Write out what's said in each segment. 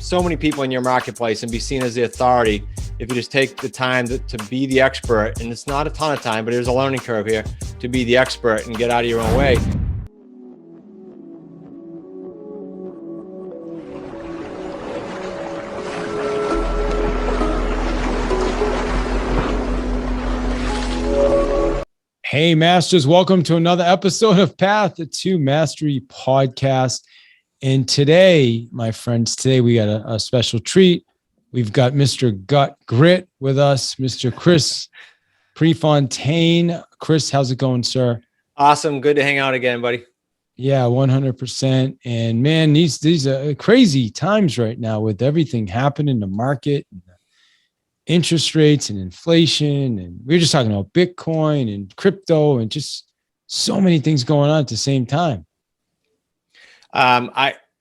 so many people in your marketplace and be seen as the authority if you just take the time to be the expert. And it's not a ton of time, but there's a learning curve here to be the expert and get out of your own way. Hey, Masters, welcome to another episode of Path to Mastery podcast. And today, my friends, we got a special treat. We've got Mr. Gut Grit with us, Mr. Chris Prefontaine. Chris, how's it going, sir? Awesome. Good to hang out again, buddy. Yeah, 100%. And man, these are crazy times right now with everything happening in the market. Interest rates and inflation, and we were just talking about Bitcoin and crypto and just so many things going on at the same time.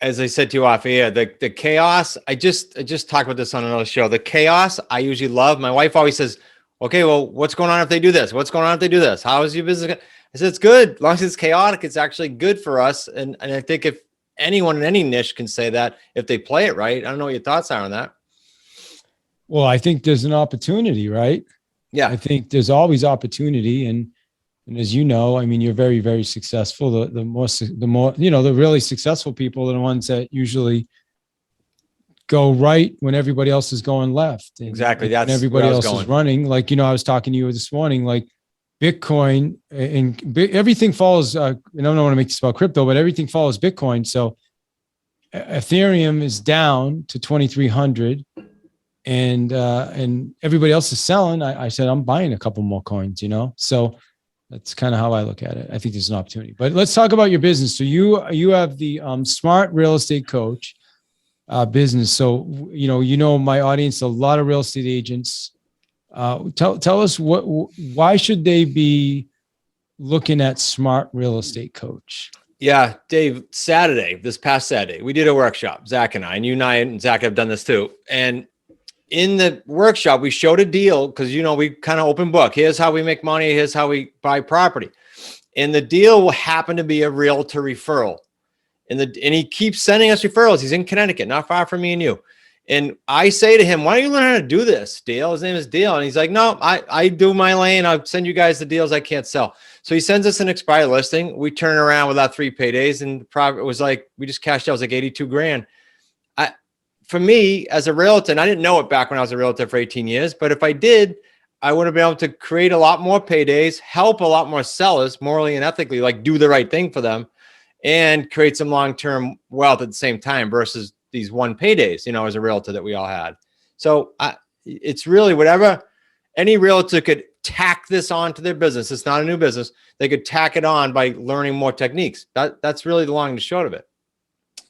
As I said to you off air, the chaos, I just talked about this on another show. The chaos I usually love. My wife always says, okay, well, what's going on if they do this? What's going on if they do this? How is your business? I said, it's good. As long as it's chaotic, it's actually good for us. And I think if anyone in any niche can say that, if they play it right, I don't know what your thoughts are on that. Well, I think there's an opportunity, right? Yeah. I think there's always opportunity. And as you know, I mean, you're very, very successful. The more, the really successful people are the ones that usually go right when everybody else is going left. And, exactly. That's when everybody else is running. Like, I was talking to you this morning, like Bitcoin and everything follows, I don't want to make this about crypto, but everything follows Bitcoin. So Ethereum is down to 2,300. And everybody else is selling. I said, I'm buying a couple more coins, so that's kind of how I look at it. I think there's an opportunity, but let's talk about your business. So you have the Smart Real Estate Coach business. So, my audience, a lot of real estate agents. Tell us why should they be looking at Smart Real Estate Coach? Yeah, Dave, this past Saturday, we did a workshop, Zach and I, and you and I and Zach have done this too. And in the workshop, we showed a deal because, we kind of open book. Here's how we make money. Here's how we buy property. And the deal happened to be a realtor referral. And he keeps sending us referrals. He's in Connecticut, not far from me and you. And I say to him, why don't you learn how to do this, Dale? His name is Dale. And he's like, no, I do my lane. I'll send you guys the deals I can't sell. So he sends us an expired listing. We turn around without 3 paydays. And the profit was like, we just cashed out. It was like 82 grand. For me as a realtor, and I didn't know it back when I was a realtor for 18 years, but if I did, I would have been able to create a lot more paydays, help a lot more sellers morally and ethically, like do the right thing for them and create some long-term wealth at the same time versus these one paydays, as a realtor that we all had. So it's really whatever any realtor could tack this on to their business. It's not a new business. They could tack it on by learning more techniques. That's really the long and the short of it.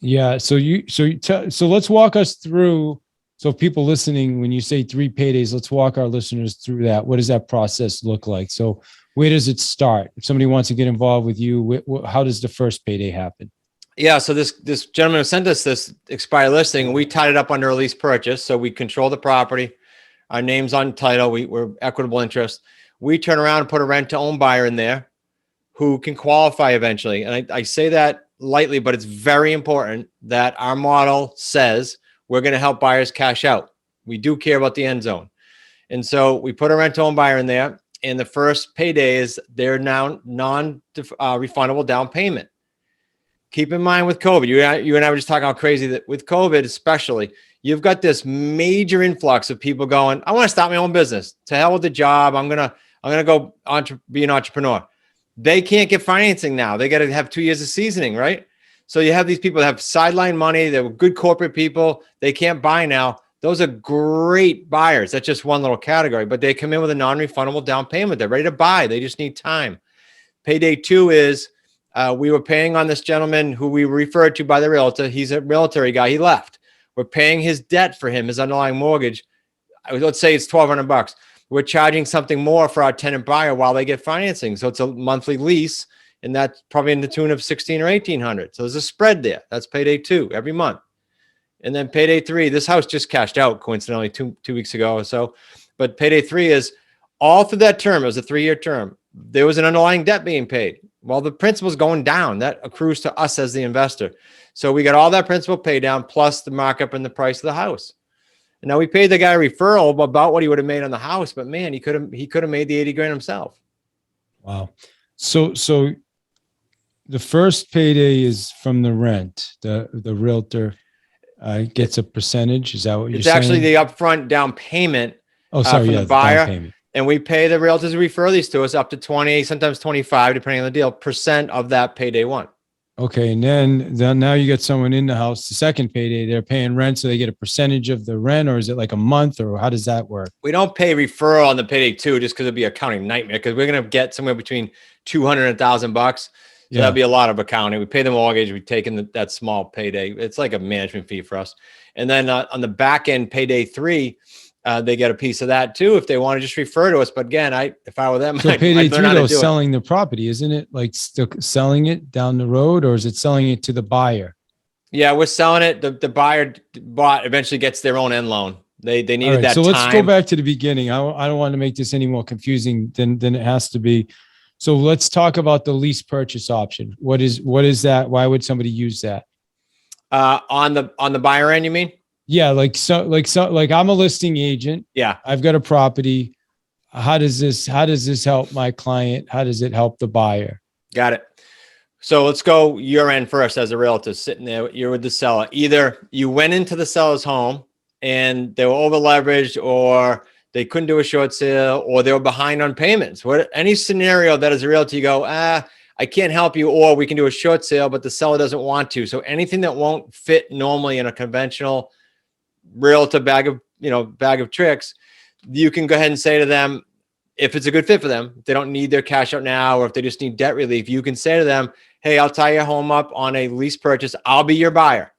Yeah. So let's walk us through. So people listening, when you say 3 paydays, let's walk our listeners through that. What does that process look like? So where does it start? If somebody wants to get involved with you, how does the first payday happen? Yeah. So this gentleman sent us this expired listing and we tied it up under a lease purchase. So we control the property. Our name's on title. We're equitable interest. We turn around and put a rent to own buyer in there who can qualify eventually. And I say that lightly, but it's very important that our model says we're going to help buyers cash out. We do care about the end zone. And so we put a rent-to-own buyer in there, and the first payday is their now non-refundable down payment. Keep in mind with COVID, you and I were just talking how crazy that with COVID, especially, you've got this major influx of people going, I want to start my own business. To hell with the job. I'm going to go be an entrepreneur. They can't get financing now. They got to have 2 years of seasoning, right? So you have these people that have sideline money. They're good corporate people. They can't buy now. Those are great buyers. That's just one little category, but they come in with a non-refundable down payment. They're ready to buy. They just need time. Payday 2 is we were paying on this gentleman who we referred to by the realtor. He's a military guy. He left. We're paying his debt for him, his underlying mortgage. Let's say it's $1,200. We're charging something more for our tenant buyer while they get financing. So it's a monthly lease, and that's probably in the tune of $1,600 or $1,800. So there's a spread there. That's payday 2 every month. And then payday 3, this house just cashed out coincidentally two weeks ago or so. But payday 3 is all through that term. It was a 3-year term. There was an underlying debt being paid. Well, the principal's going down. That accrues to us as the investor. So we got all that principal pay down plus the markup and the price of the house. And now we paid the guy a referral about what he would have made on the house, but man, he could have made the 80 grand himself. Wow. So the first payday is from the rent. The realtor gets a percentage. Is that what you're saying? It's actually the upfront down payment from the buyer. down payment. And we pay the realtors who refer these to us up to 20, sometimes 25, depending on the deal, % of that payday one. Okay. And then now you get someone in the house, the second payday, they're paying rent. So they get a percentage of the rent, or is it like a month, or how does that work? We don't pay referral on the payday two just because it'd be an accounting nightmare, because we're going to get somewhere between 200 and $1,000. So that'd be a lot of accounting. We pay the mortgage. We take in that small payday. It's like a management fee for us. And then on the back end, payday three, they get a piece of that too if they want to just refer to us. But again, if I were them, so payday three though is selling the property, isn't it? Like still selling it down the road, or is it selling it to the buyer? Yeah, we're selling it. The buyer eventually gets their own end loan. They needed that. So time. Let's go back to the beginning. I don't want to make this any more confusing than it has to be. So let's talk about the lease purchase option. What is that? Why would somebody use that? On the buyer end, you mean? Yeah, like I'm a listing agent. Yeah. I've got a property. How does this help my client? How does it help the buyer? Got it. So let's go your end first as a realtor sitting there. You're with the seller. Either you went into the seller's home and they were over leveraged, or they couldn't do a short sale, or they were behind on payments. Any scenario that as a realtor, you go, I can't help you, or we can do a short sale, but the seller doesn't want to. So anything that won't fit normally in a conventional realtor bag of tricks, you can go ahead and say to them, if it's a good fit for them, if they don't need their cash out now, or if they just need debt relief, you can say to them, hey, I'll tie your home up on a lease purchase. I'll be your buyer.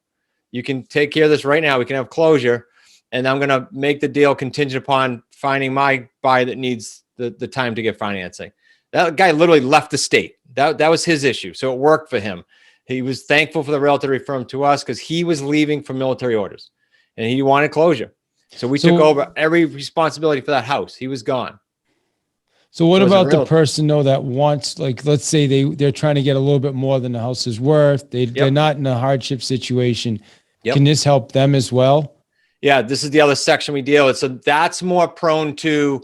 You can take care of this right now. We can have closure. And I'm going to make the deal contingent upon finding my buyer that needs the time to get financing. That guy literally left the state. That was his issue. So it worked for him. He was thankful for the realtor to refer him to us because he was leaving for military orders and he wanted closure. So we took over every responsibility for that house. He was gone. So what about the person though that wants, like, let's say they're trying to get a little bit more than the house is worth. They're not in a hardship situation. Can this help them as well? Yeah, this is the other section we deal with. So that's more prone to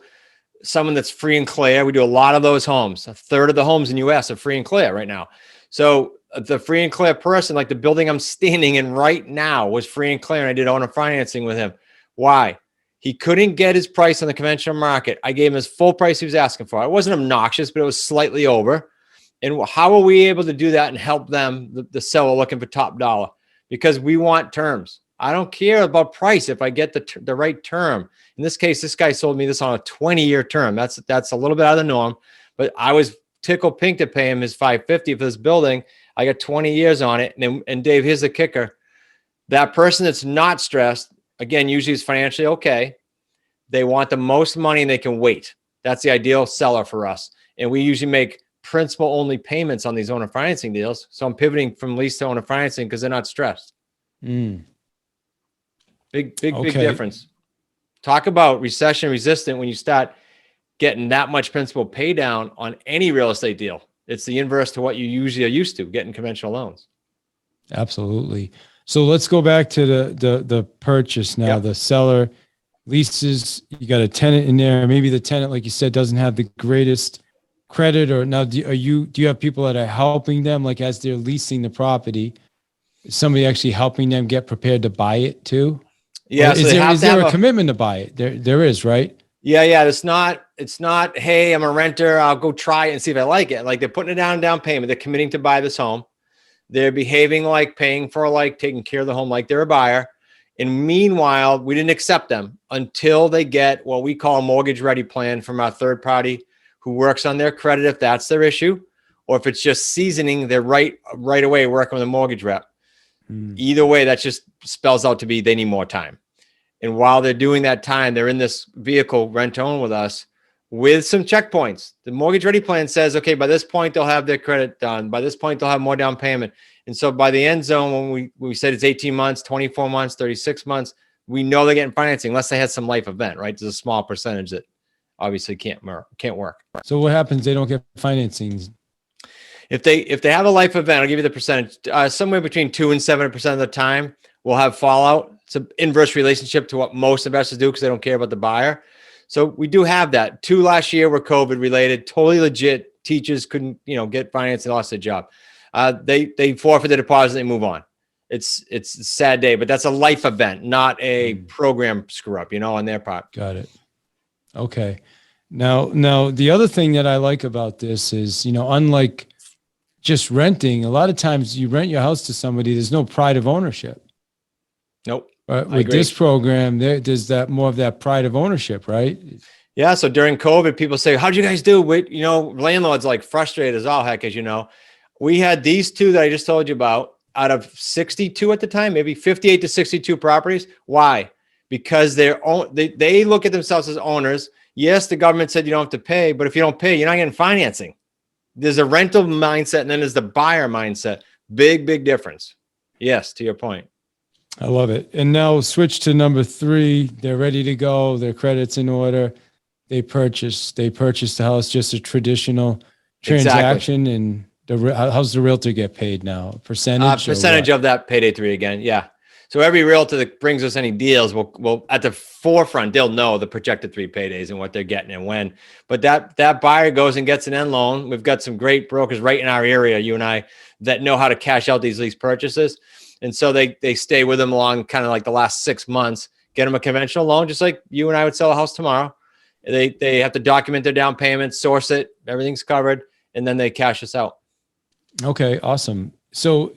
someone that's free and clear. We do a lot of those homes. A third of the homes in the US are free and clear right now. So the free and clear person, like the building I'm standing in right now, was free and clear, and I did owner financing with him. Why? He couldn't get his price on the conventional market. I gave him his full price he was asking for. It wasn't obnoxious, but it was slightly over. And how are we able to do that and help them, the seller looking for top dollar? Because we want terms. I don't care about price if I get the right term. In this case, this guy sold me this on a 20-year term. That's a little bit out of the norm, but I was tickled pink to pay him his $550 for this building. I got 20 years on it. And Dave, here's the kicker. That person that's not stressed, again, usually is financially okay. They want the most money and they can wait. That's the ideal seller for us. And we usually make principal only payments on these owner financing deals. So I'm pivoting from lease to owner financing because they're not stressed. Big difference. Talk about recession resistant when you start getting that much principal pay down on any real estate deal. It's the inverse to what you usually are used to, getting conventional loans. Absolutely. So let's go back to the purchase now. The seller leases, you got a tenant in there. Maybe the tenant, like you said, doesn't have the greatest credit, or now do you have people that are helping them, like as they're leasing the property, is somebody actually helping them get prepared to buy it too? Yeah. So is there a commitment to buy it? There is, right? Yeah. It's not, hey, I'm a renter, I'll go try it and see if I like it. Like, they're putting it down payment. They're committing to buy this home. They're behaving like paying for, like taking care of the home like they're a buyer. And meanwhile, we didn't accept them until they get what we call a mortgage ready plan from our third party who works on their credit if that's their issue, or if it's just seasoning, they're right away working with a mortgage rep. Either way, that just spells out to be they need more time. And while they're doing that time, they're in this vehicle rent own with us with some checkpoints. The mortgage ready plan says, okay, by this point, they'll have their credit done. By this point, they'll have more down payment. And so by the end zone, when we said it's 18 months, 24 months, 36 months, we know they're getting financing unless they had some life event, right? There's a small percentage that obviously can't work. So what happens? They don't get financing. If they have a life event, I'll give you the percentage. Somewhere between 2 and 7% of the time, we'll have fallout. It's an inverse relationship to what most investors do because they don't care about the buyer. So we do have that. 2 last year were COVID related, totally legit. Teachers couldn't, get finance and lost their job. They forfeit the deposit, they move on. It's a sad day, but that's a life event, not a program screw up, on their part. Got it. Okay. Now the other thing that I like about this is, unlike just renting, a lot of times you rent your house to somebody, there's no pride of ownership. Nope. But with this program, there's that more of that pride of ownership, right? Yeah. So during COVID, people say, how'd you guys do? Landlords like frustrated as all heck, as you know. We had these 2 that I just told you about out of 62 at the time, maybe 58 to 62 properties. Why? Because they look at themselves as owners. Yes, the government said you don't have to pay, but if you don't pay, you're not getting financing. There's a rental mindset and then there's the buyer mindset. Big, big difference. Yes, to your point. I love it. And now switch to number 3. They're ready to go. Their credit's in order. They purchase the house, just a traditional transaction. Exactly. And how's the realtor get paid now? Percentage of that payday 3 again. Yeah. So every realtor that brings us any deals will at the forefront, they'll know the projected 3 paydays and what they're getting and when. But that buyer goes and gets an end loan. We've got some great brokers right in our area, you and I, that know how to cash out these lease purchases. And so they stay with them along kind of like the last 6 months, get them a conventional loan, just like you and I would sell a house tomorrow. They have to document their down payment, source it, everything's covered, and then they cash us out. Okay, awesome. So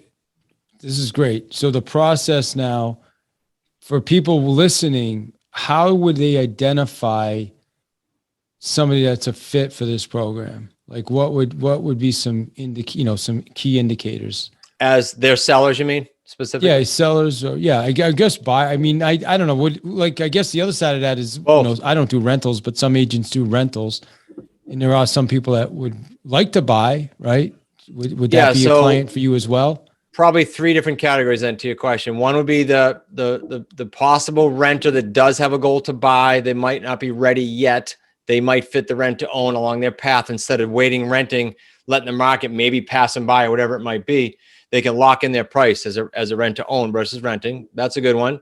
this is great. So the process now for people listening, how would they identify somebody that's a fit for this program? Like what would be some key indicators? As their sellers, you mean specifically? Yeah, sellers. I guess I don't know. I guess the other side of that is, I don't do rentals, but some agents do rentals, and there are some people that would like to buy, right? Would that be a client for you as well? Probably 3 different categories then to your question. One would be the possible renter that does have a goal to buy. They might not be ready yet. They might fit the rent to own along their path instead of waiting, renting, letting the market maybe pass them by or whatever it might be. They can lock in their price as a rent to own versus renting. That's a good one.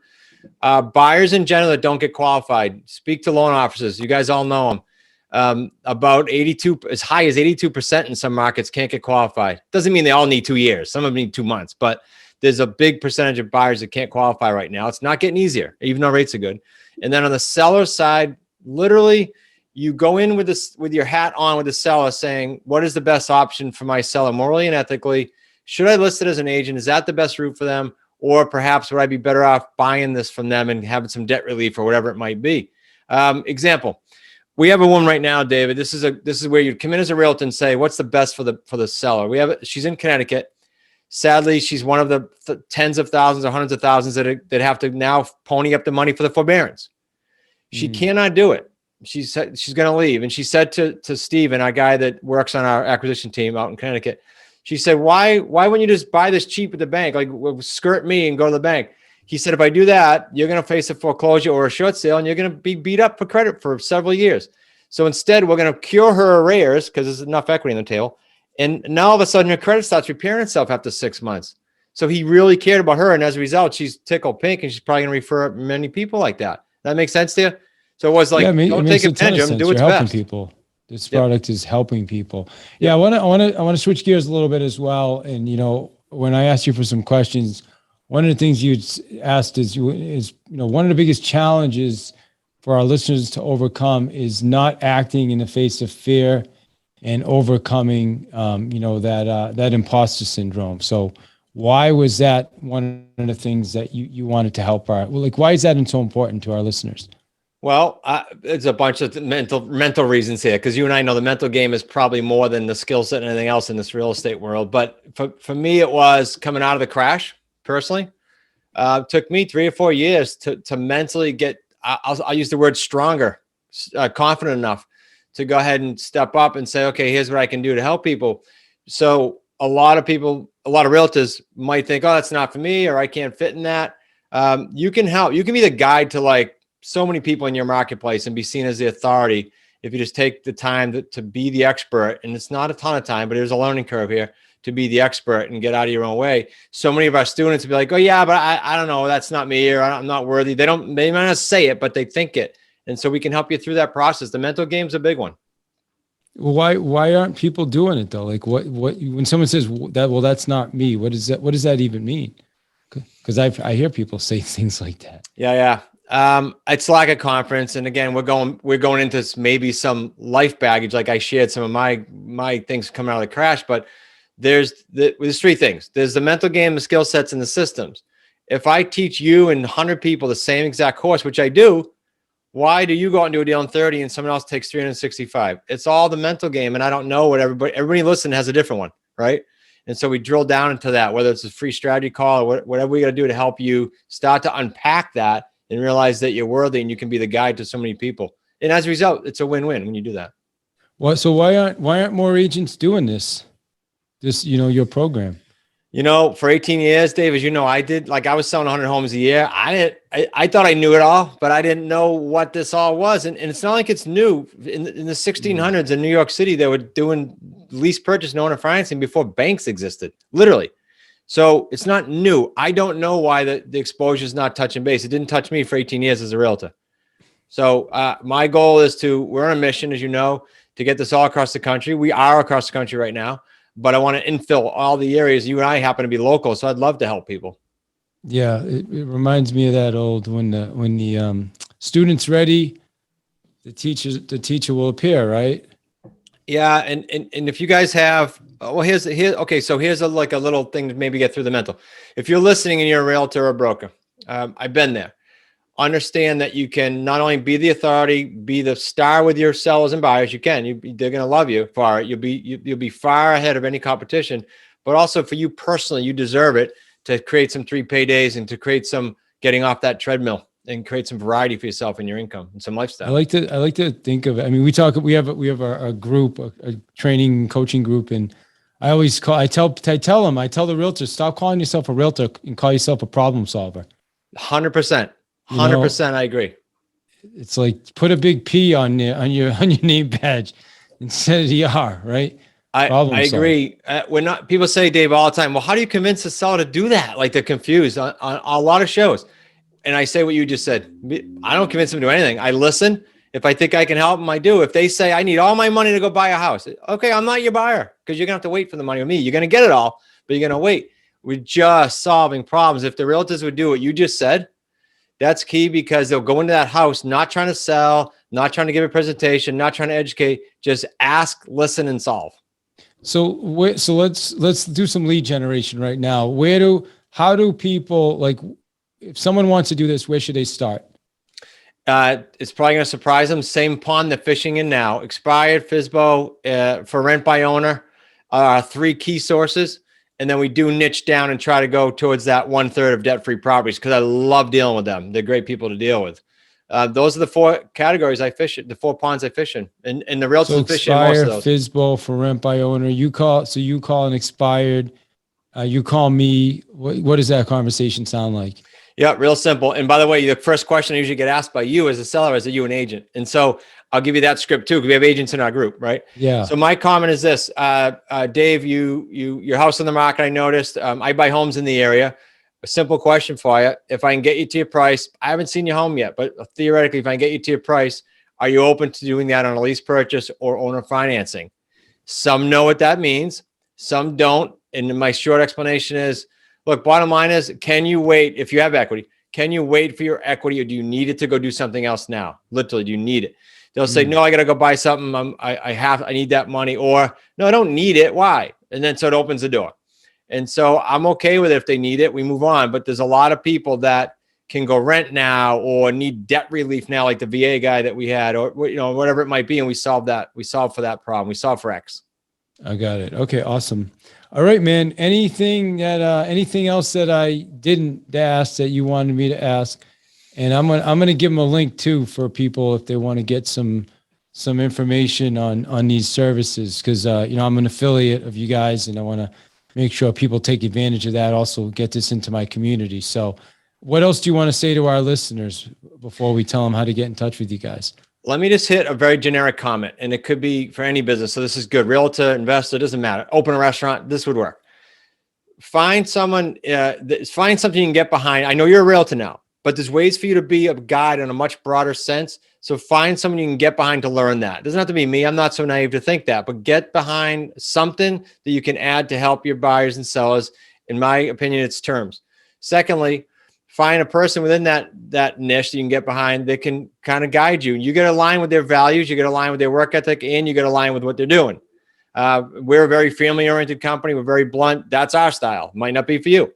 Buyers in general that don't get qualified, speak to loan officers. You guys all know them. About 82, as high as 82% in some markets can't get qualified. Doesn't mean they all need 2 years. Some of them need 2 months, but there's a big percentage of buyers that can't qualify right now. It's not getting easier, even though rates are good. And then on the seller side, literally you go in with your hat on with the seller saying, what is the best option for my seller morally and ethically? Should I list it as an agent? Is that the best route for them? Or perhaps would I be better off buying this from them and having some debt relief or whatever it might be? Example. We have a woman right now, David. This is where you come in as a realtor and say, what's the best for the seller? She's in Connecticut. Sadly, she's one of the tens of thousands or hundreds of thousands that have to now pony up the money for the forbearance. She cannot do it. She said she's going to leave. And she said to Steven, our guy that works on our acquisition team out in Connecticut, she said, why wouldn't you just buy this cheap at the bank? Like, skirt me and go to the bank. He said, if I do that, you're going to face a foreclosure or a short sale, and you're going to be beat up for credit for several years. So instead, we're going to cure her arrears because there's enough equity in the tail. And now all of a sudden, her credit starts repairing itself after 6 months. So he really cared about her. And as a result, she's tickled pink, and she's probably going to refer many people like that. That makes sense to you? So it was like, don't take advantage of them, do what's best. People. This product is helping people. Yeah, I want to switch gears a little bit as well. And, when I asked you for some questions, one of the things you asked is one of the biggest challenges for our listeners to overcome is not acting in the face of fear and overcoming, that imposter syndrome. So why was that one of the things that you wanted to help why is that so important to our listeners? Well, it's a bunch of mental reasons here, because you and I know the mental game is probably more than the skill set and anything else in this real estate world. But for me, it was coming out of the crash personally. Took me 3 or 4 years to mentally get, I'll use the word stronger, confident enough to go ahead and step up and say, okay, here's what I can do to help people. So a lot of realtors might think, oh, that's not for me, or I can't fit in that. You can help. You can be the guide to like so many people in your marketplace and be seen as the authority if you just take the time to be the expert, and it's not a ton of time, but there's a learning curve here to be the expert and get out of your own way. So many of our students will be like, oh yeah, but I don't know, that's not me, or I'm not worthy. They might not say it, but they think it. And so we can help you through that process. The mental game's a big one. Why aren't people doing it though? Like what when someone says that, well, that's not me. What does that even mean? Because I hear people say things like that. Yeah. It's lack of confidence. And again, we're going into maybe some life baggage. Like I shared some of my things coming out of the crash, but there's three things. There's the mental game, the skill sets, and the systems. If I teach you and 100 people the same exact course, which I do, why do you go out and do a deal in 30 and someone else takes 365? It's all the mental game. And I don't know what everybody listening has a different one, right? And so we drill down into that, whether it's a free strategy call or whatever we got to do to help you start to unpack that and realize that you're worthy and you can be the guide to so many people. And as a result, it's a win-win when you do that. Well, so why aren't more agents doing this, your program? For 18 years, Dave, as you know, I was selling 100 homes a year. I thought I knew it all, but I didn't know what this all was. And it's not like it's new. In the 1600s in New York City, they were doing lease purchase and owner financing before banks existed, literally. So it's not new. I don't know why the exposure is not touching base. It didn't touch me for 18 years as a realtor. So my goal is we're on a mission, as you know, to get this all across the country. We are across the country right now. But I want to infill all the areas. You and I happen to be local, so I'd love to help people. Yeah, it reminds me of that old when the student's ready, the teacher will appear, right? Yeah, and if you guys have, here's so here's a little thing to maybe get through the mental. If you're listening and you're a realtor or a broker, I've been there. Understand that you can not only be the authority, be the star with your sellers and buyers. You can. They're going to love you for it. You'll be far ahead of any competition. But also for you personally, you deserve it to create some 3 paydays and to create some getting off that treadmill and create some variety for yourself and your income and some lifestyle. I like to think of it. I mean, we have our group, a training and coaching group, and I tell the realtors, stop calling yourself a realtor and call yourself a problem solver. 100%. 100%. I agree. It's like put a big P on your name badge instead of the R, right? I agree. People say, Dave, all the time, well, how do you convince a seller to do that? Like they're confused on a lot of shows. And I say what you just said. I don't convince them to do anything. I listen. If I think I can help them, I do. If they say I need all my money to go buy a house, okay, I'm not your buyer because you're gonna have to wait for the money with me. You're gonna get it all, but you're gonna wait. We're just solving problems. If the realtors would do what you just said, that's key because they'll go into that house not trying to sell, not trying to give a presentation, not trying to educate. Just ask, listen, and solve. So let's do some lead generation right now. How do people, if someone wants to do this, where should they start? It's probably going to surprise them. Same pond they're fishing in now. Expired, FSBO, for rent by owner, 3 key sources. And then we do niche down and try to go towards that 1/3 of debt-free properties because I love dealing with them. They're great people to deal with. Those are the 4 categories I fish in, the 4 ponds I fish in. And the realtors fish in most of those. FSBO for rent by owner. You call an expired. You call me. What does that conversation sound like? Yeah, real simple. And by the way, the first question I usually get asked by you as a seller is, are you an agent? And so I'll give you that script too, because we have agents in our group, right? Yeah. So my comment is this, Dave, your house on the market, I noticed. I buy homes in the area. A simple question for you. If I can get you to your price, I haven't seen your home yet, but theoretically, if I can get you to your price, are you open to doing that on a lease purchase or owner financing? Some know what that means. Some don't. And my short explanation is, look, bottom line is, can you wait if you have equity? Can you wait for your equity or do you need it to go do something else now? Literally, do you need it? They'll say, no, I got to go buy something. I need that money. Or no, I don't need it. Why? And then so it opens the door. And so I'm okay with it. If they need it, we move on. But there's a lot of people that can go rent now or need debt relief now, like the VA guy that we had, or whatever it might be. And we solve that. We solve for that problem. We solve for X. I got it. Okay, awesome. All right, man. Anything else that I didn't ask that you wanted me to ask? And I'm gonna give them a link too for people if they want to get some information on these services, because I'm an affiliate of you guys and I want to make sure people take advantage of that. Also get this into my community. So what else do you want to say to our listeners before we tell them how to get in touch with you guys? Let me just hit a very generic comment, and it could be for any business. So this is good. Realtor, investor, doesn't matter. Open a restaurant. This would work. Find someone, find something you can get behind. I know you're a realtor now, but there's ways for you to be a guide in a much broader sense. So find someone you can get behind to learn that. It doesn't have to be me. I'm not so naive to think that, but get behind something that you can add to help your buyers and sellers. In my opinion, it's terms. Secondly, find a person within that niche that you can get behind that can kind of guide you. You get aligned with their values, you get aligned with their work ethic, and you get aligned with what they're doing. We're a very family-oriented company. We're very blunt. That's our style. Might not be for you.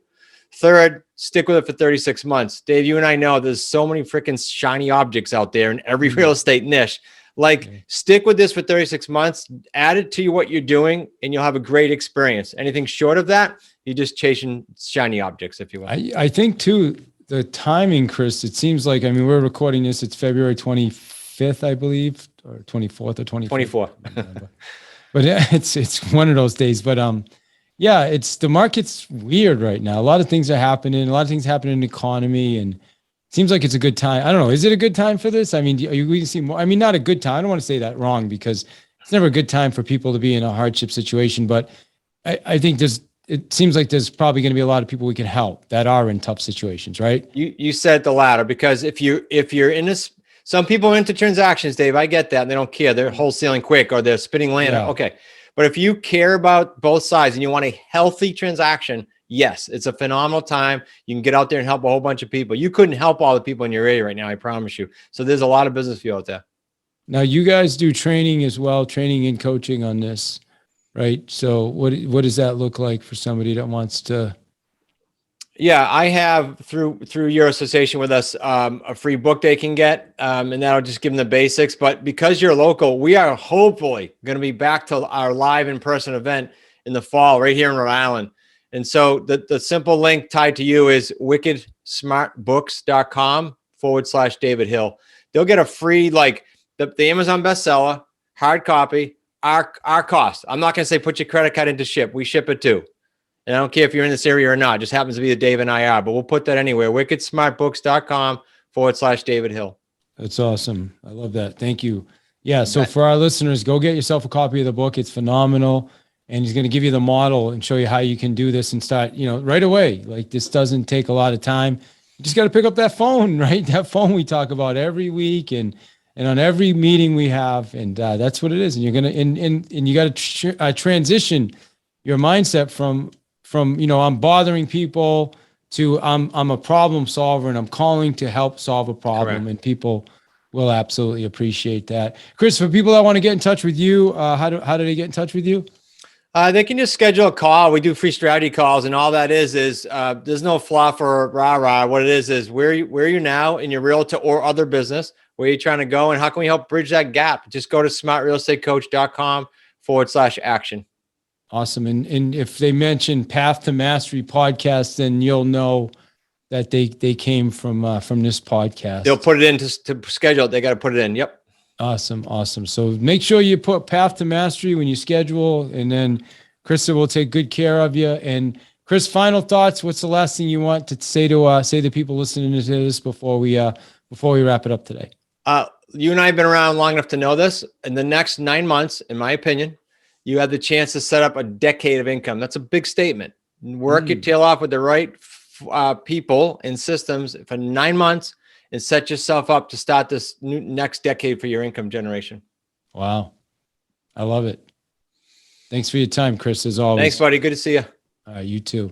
Third, stick with it for 36 months. Dave, you and I know there's so many freaking shiny objects out there in every real estate niche. Like, stick with this for 36 months, add it to what you're doing, and you'll have a great experience. Anything short of that, you're just chasing shiny objects, if you will. I think too, the timing, Chris, it seems like, I mean, we're recording this, it's February 25th, I believe, or 24th or 25th. 24. But it's one of those days. But yeah, the market's weird right now. A lot of things are happening. A lot of things happening in the economy, and it seems like it's a good time. I don't know. Is it a good time for this? I mean, are you going to see more? I mean, not a good time. I don't want to say that wrong, because it's never a good time for people to be in a hardship situation. But I think it seems like there's probably going to be a lot of people we can help that are in tough situations, right? You said the latter, because if you're in this, some people are into transactions, Dave. I get that. And they don't care. They're wholesaling quick, or they're spinning land. Yeah. Okay. But if you care about both sides and you want a healthy transaction, yes, it's a phenomenal time. You can get out there and help a whole bunch of people. You couldn't help all the people in your area right now, I promise you. So there's a lot of business for you out there. Now, you guys do training as well, training and coaching on this, right? So what does that look like for somebody that wants to? Yeah, I have through your association with us, a free book they can get, and that'll just give them the basics. But because you're local, we are hopefully going to be back to our live in-person event in the fall right here in Rhode Island. And so the simple link tied to you is wickedsmartbooks.com/David Hill. They'll get a free, like the Amazon bestseller, hard copy, our cost. I'm not going to say put your credit card into ship. We ship it too. And I don't care if you're in this area or not. It just happens to be that Dave and I are, but we'll put that anywhere. wickedsmartbooks.com/David Hill. That's awesome. I love that. Thank you. Yeah. So for our listeners, go get yourself a copy of the book. It's phenomenal. And he's going to give you the model and show you how you can do this and start, right away. Like, this doesn't take a lot of time. You just got to pick up that phone, right? That phone we talk about every week and on every meeting we have. And that's what it is. And you're going to, and you got to transition your mindset from, I'm bothering people to I'm a problem solver and I'm calling to help solve a problem. Correct. And people will absolutely appreciate that. Chris, for people that want to get in touch with you, how do they get in touch with you? They can just schedule a call. We do free strategy calls, and all that is there's no fluff or rah-rah. What it is where are you now in your realtor or other business? Where are you trying to go, and how can we help bridge that gap? Just go to smartrealestatecoach.com/action. Awesome. And if they mention Path to Mastery podcast, then you'll know that they came from this podcast. They'll put it in to schedule it. They got to put it in. Yep. Awesome. So make sure you put Path to Mastery when you schedule, and then Krista will take good care of you. And Chris, final thoughts. What's the last thing you want to say to people listening to this before we wrap it up today? You and I have been around long enough to know this. In the next 9 months, in my opinion, you have the chance to set up a decade of income. That's a big statement. Work your tail off with the right people and systems for 9 months and set yourself up to start this next decade for your income generation. Wow. I love it. Thanks for your time, Chris, as always. Thanks, buddy. Good to see you. You too.